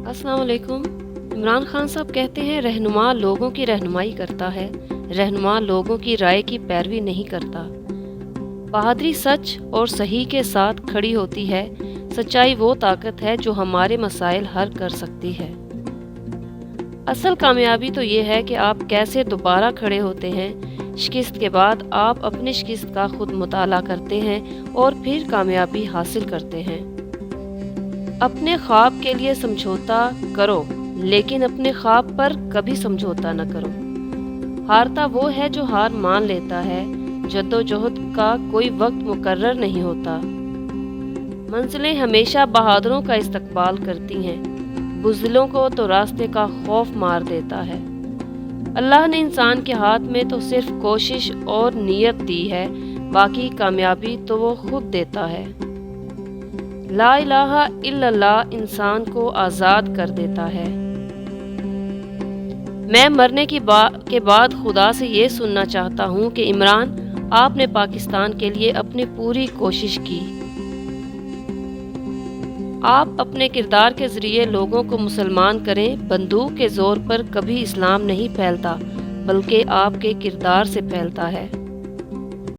अस्सलाम वालेकुम। इमरान खान साहब कहते हैं रहनुमा लोगों की रहनुमाई करता है, रहनुमा लोगों की राय की पैरवी नहीं करता। बहादुरी सच और सही के साथ खड़ी होती है। सच्चाई वो ताकत है जो हमारे मसाइल हल कर सकती है। असल कामयाबी तो ये है कि आप कैसे दोबारा खड़े होते हैं। शिकस्त के बाद आप अपनी शिकस्त का खुद मुताला करते हैं और फिर कामयाबी हासिल करते हैं। अपने ख्वाब के लिए समझौता करो, लेकिन अपने ख्वाब पर कभी समझौता न करो। हारता वो है जो हार मान लेता है। जद्दोजहद का कोई वक्त मुकर्रर नहीं होता। मंजिलें हमेशा बहादुरों का इस्तकबाल करती हैं, बुज़दिलों को तो रास्ते का खौफ मार देता है। अल्लाह ने इंसान के हाथ में तो सिर्फ कोशिश और नीयत दी है, बाकी कामयाबी तो वो खुद देता है। ला इलाहा इल्लल्लाह इंसान को आज़ाद कर देता है। मैं मरने के बाद खुदा से ये सुनना चाहता हूँ कि इमरान, आपने पाकिस्तान के लिए अपनी पूरी कोशिश की। आप अपने किरदार के ज़रिए लोगों को मुसलमान करें। बंदूक के ज़ोर पर कभी इस्लाम नहीं फैलता, बल्कि आपके किरदार से फैलता है।